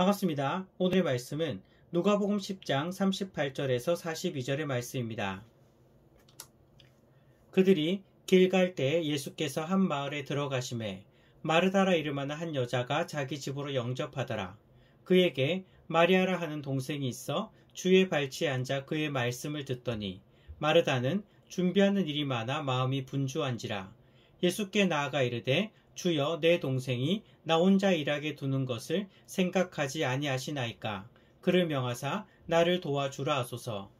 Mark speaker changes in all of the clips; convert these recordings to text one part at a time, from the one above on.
Speaker 1: 반갑습니다. 오늘의 말씀은 누가복음 10장 38절에서 42절의 말씀입니다. 그들이 길 갈 때 예수께서 한 마을에 들어가심에 마르다라 이름하는 한 여자가 자기 집으로 영접하더라. 그에게 마리아라 하는 동생이 있어 주의 발치에 앉아 그의 말씀을 듣더니 마르다는 준비하는 일이 많아 마음이 분주한지라. 예수께 나아가 이르되 주여, 내 동생이 나 혼자 일하게 두는 것을 생각하지 아니하시나이까. 그를 명하사 나를 도와주라 하소서.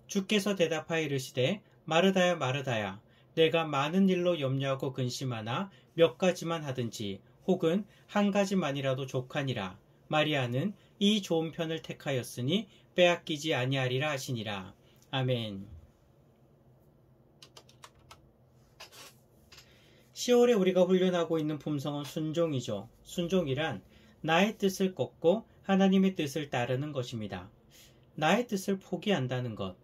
Speaker 1: 주께서 대답하여 이르시되 마르다야 마르다야, 내가 많은 일로 염려하고 근심하나 몇 가지만 하든지 혹은 한 가지만이라도 족하니라. 마리아는 이 좋은 편을 택하였으니 빼앗기지 아니하리라 하시니라. 아멘. 10월에 우리가 훈련하고 있는 품성은 순종이죠. 순종이란 나의 뜻을 꺾고 하나님의 뜻을 따르는 것입니다. 나의 뜻을 포기한다는 것,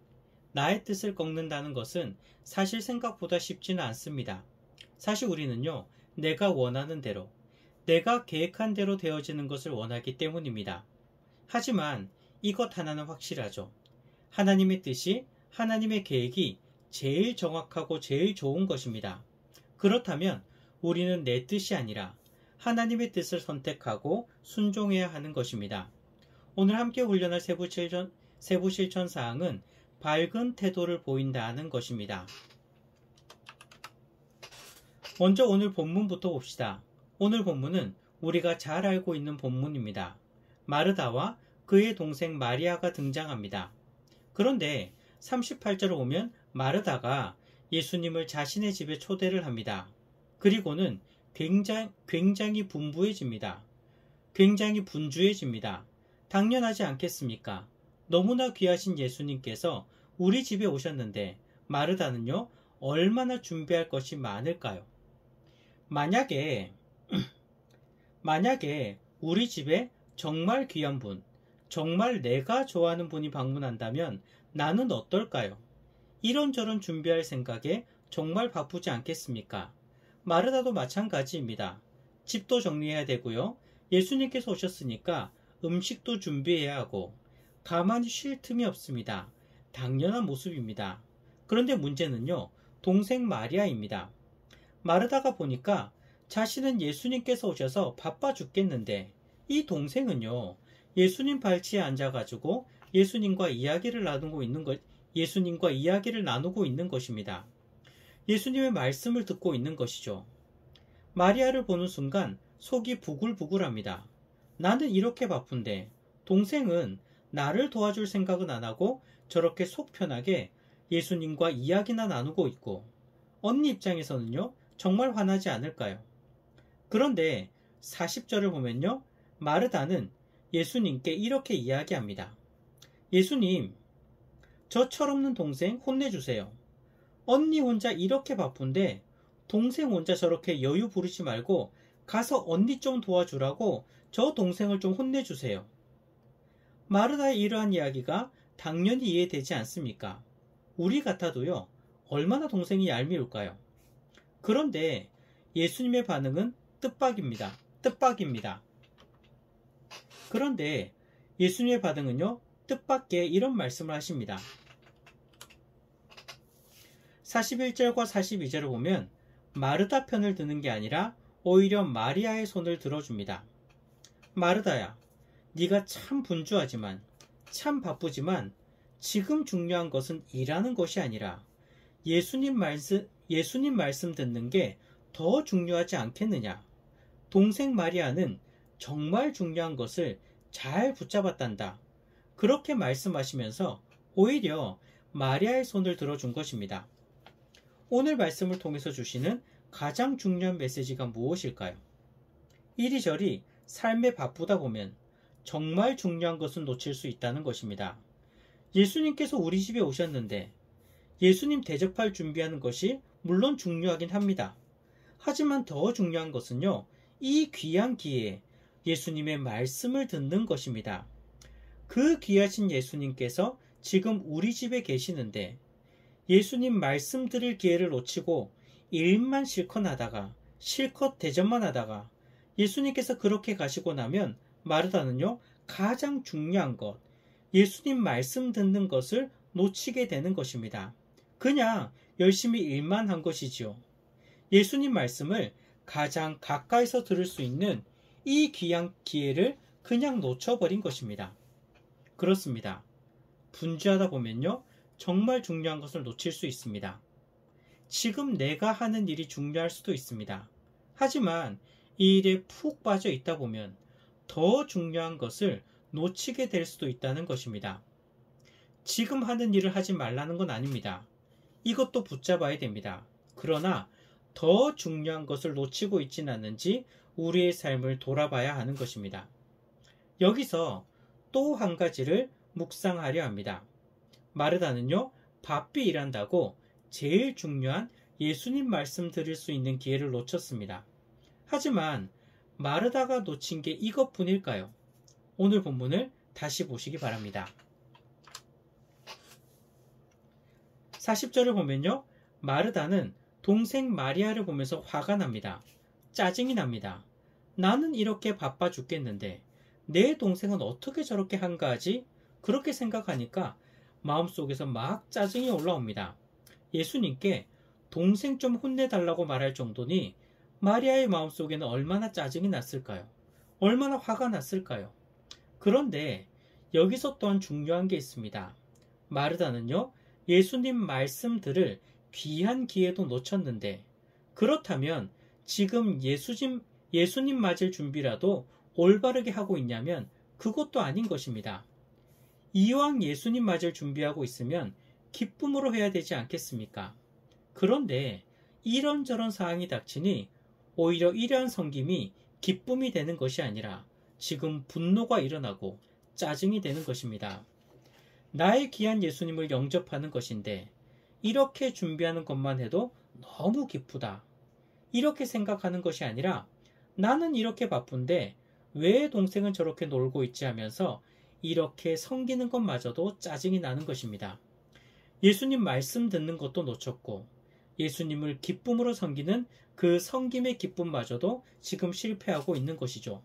Speaker 1: 나의 뜻을 꺾는다는 것은 사실 생각보다 쉽지는 않습니다. 사실 우리는요, 내가 원하는 대로, 내가 계획한 대로 되어지는 것을 원하기 때문입니다. 하지만 이것 하나는 확실하죠. 하나님의 뜻이, 하나님의 계획이 제일 정확하고 제일 좋은 것입니다. 그렇다면 우리는 내 뜻이 아니라 하나님의 뜻을 선택하고 순종해야 하는 것입니다. 오늘 함께 훈련할 세부 실천 사항은 밝은 태도를 보인다는 것입니다. 먼저 오늘 본문부터 봅시다. 오늘 본문은 우리가 잘 알고 있는 본문입니다. 마르다와 그의 동생 마리아가 등장합니다. 그런데 38절을 보면 마르다가 예수님을 자신의 집에 초대를 합니다. 그리고는 굉장히 분주해집니다. 당연하지 않겠습니까? 너무나 귀하신 예수님께서 우리 집에 오셨는데 마르다는요, 얼마나 준비할 것이 많을까요? 만약에 우리 집에 정말 귀한 분, 정말 내가 좋아하는 분이 방문한다면 나는 어떨까요? 이런저런 준비할 생각에 정말 바쁘지 않겠습니까? 마르다도 마찬가지입니다. 집도 정리해야 되고요. 예수님께서 오셨으니까 음식도 준비해야 하고 가만히 쉴 틈이 없습니다. 당연한 모습입니다. 그런데 문제는요, 동생 마리아입니다. 마르다가 보니까 자신은 예수님께서 오셔서 바빠 죽겠는데 이 동생은요, 예수님 발치에 앉아가지고 예수님과 이야기를 나누고 있는 것입니다. 예수님의 말씀을 듣고 있는 것이죠. 마리아를 보는 순간 속이 부글부글합니다. 나는 이렇게 바쁜데 동생은 나를 도와줄 생각은 안 하고 저렇게 속 편하게 예수님과 이야기나 나누고 있고, 언니 입장에서는요, 정말 화나지 않을까요? 그런데 40절을 보면요, 마르다는 예수님께 이렇게 이야기합니다. 예수님, 저 철없는 동생 혼내주세요. 언니 혼자 이렇게 바쁜데 동생 혼자 저렇게 여유 부리지 말고 가서 언니 좀 도와주라고 저 동생을 좀 혼내주세요. 마르다의 이러한 이야기가 당연히 이해되지 않습니까? 우리 같아도요, 얼마나 동생이 얄미울까요? 그런데 예수님의 반응은 뜻밖입니다. 그런데 예수님의 반응은요, 뜻밖의 이런 말씀을 하십니다. 41절과 42절을 보면 마르다 편을 드는 게 아니라 오히려 마리아의 손을 들어줍니다. 마르다야, 네가 참 분주하지만, 참 바쁘지만 지금 중요한 것은 일하는 것이 아니라 예수님 말씀 듣는 게 더 중요하지 않겠느냐. 동생 마리아는 정말 중요한 것을 잘 붙잡았단다. 그렇게 말씀하시면서 오히려 마리아의 손을 들어준 것입니다. 오늘 말씀을 통해서 주시는 가장 중요한 메시지가 무엇일까요? 이리저리 삶에 바쁘다 보면 정말 중요한 것은 놓칠 수 있다는 것입니다. 예수님께서 우리 집에 오셨는데 예수님 대접할 준비하는 것이 물론 중요하긴 합니다. 하지만 더 중요한 것은요, 이 귀한 기회에 예수님의 말씀을 듣는 것입니다. 그 귀하신 예수님께서 지금 우리 집에 계시는데 예수님 말씀 들을 기회를 놓치고 일만 실컷 대접만 하다가 예수님께서 그렇게 가시고 나면 마르다는요, 가장 중요한 것, 예수님 말씀 듣는 것을 놓치게 되는 것입니다. 그냥 열심히 일만 한 것이지요. 예수님 말씀을 가장 가까이서 들을 수 있는 이 귀한 기회를 그냥 놓쳐버린 것입니다. 그렇습니다. 분주하다 보면요, 정말 중요한 것을 놓칠 수 있습니다. 지금 내가 하는 일이 중요할 수도 있습니다. 하지만 이 일에 푹 빠져 있다 보면 더 중요한 것을 놓치게 될 수도 있다는 것입니다. 지금 하는 일을 하지 말라는 건 아닙니다. 이것도 붙잡아야 됩니다. 그러나 더 중요한 것을 놓치고 있지는 않는지 우리의 삶을 돌아봐야 하는 것입니다. 여기서 또 한 가지를 묵상하려 합니다. 마르다는요, 바삐 일한다고 제일 중요한 예수님 말씀 들을 수 있는 기회를 놓쳤습니다. 하지만 마르다가 놓친 게 이것뿐일까요? 오늘 본문을 다시 보시기 바랍니다. 40절을 보면요, 마르다는 동생 마리아를 보면서 화가 납니다. 짜증이 납니다. 나는 이렇게 바빠 죽겠는데 내 동생은 어떻게 저렇게 한가하지? 그렇게 생각하니까 마음속에서 막 짜증이 올라옵니다. 예수님께 동생 좀 혼내달라고 말할 정도니 마리아의 마음속에는 얼마나 짜증이 났을까요? 얼마나 화가 났을까요? 그런데 여기서 또한 중요한 게 있습니다. 마르다는요, 예수님 말씀들을 귀한 기회도 놓쳤는데, 그렇다면 지금 예수님 맞을 준비라도 올바르게 하고 있냐면 그것도 아닌 것입니다. 이왕 예수님 맞을 준비하고 있으면 기쁨으로 해야 되지 않겠습니까? 그런데 이런저런 사항이 닥치니 오히려 이러한 섬김이 기쁨이 되는 것이 아니라 지금 분노가 일어나고 짜증이 되는 것입니다. 나의 귀한 예수님을 영접하는 것인데 이렇게 준비하는 것만 해도 너무 기쁘다. 이렇게 생각하는 것이 아니라 나는 이렇게 바쁜데 왜 동생은 저렇게 놀고 있지 하면서 이렇게 섬기는 것마저도 짜증이 나는 것입니다. 예수님 말씀 듣는 것도 놓쳤고 예수님을 기쁨으로 섬기는 그 섬김의 기쁨마저도 지금 실패하고 있는 것이죠.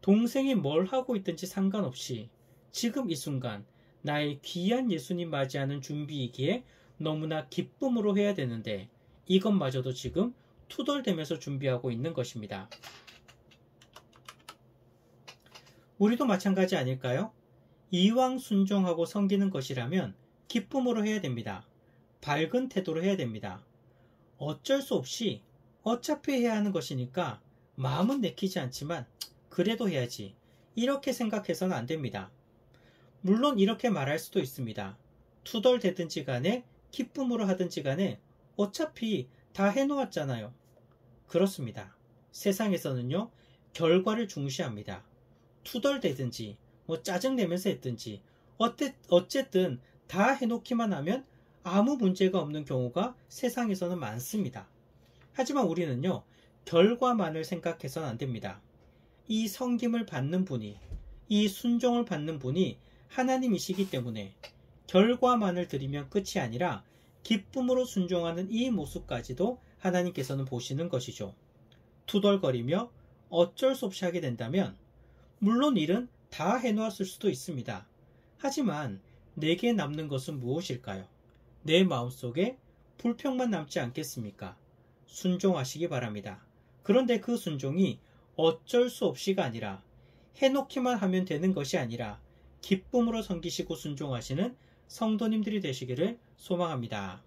Speaker 1: 동생이 뭘 하고 있든지 상관없이 지금 이 순간 나의 귀한 예수님 맞이하는 준비이기에 너무나 기쁨으로 해야 되는데 이것마저도 지금 투덜대면서 준비하고 있는 것입니다. 우리도 마찬가지 아닐까요? 이왕 순종하고 섬기는 것이라면 기쁨으로 해야 됩니다. 밝은 태도로 해야 됩니다. 어쩔 수 없이 어차피 해야 하는 것이니까 마음은 내키지 않지만 그래도 해야지. 이렇게 생각해서는 안 됩니다. 물론 이렇게 말할 수도 있습니다. 투덜대든지 간에 기쁨으로 하든지 간에 어차피 다 해놓았잖아요. 그렇습니다. 세상에서는요, 결과를 중시합니다. 투덜대든지 짜증내면서 했든지 어쨌든 다 해놓기만 하면 아무 문제가 없는 경우가 세상에서는 많습니다. 하지만 우리는요, 결과만을 생각해서는 안 됩니다. 이 섬김을 받는 분이, 이 순종을 받는 분이 하나님이시기 때문에 결과만을 드리면 끝이 아니라 기쁨으로 순종하는 이 모습까지도 하나님께서는 보시는 것이죠. 투덜거리며 어쩔 수 없이 하게 된다면 물론 일은 다 해놓았을 수도 있습니다. 하지만 내게 남는 것은 무엇일까요? 내 마음속에 불평만 남지 않겠습니까? 순종하시기 바랍니다. 그런데 그 순종이 어쩔 수 없이가 아니라 해놓기만 하면 되는 것이 아니라 기쁨으로 섬기시고 순종하시는 성도님들이 되시기를 소망합니다.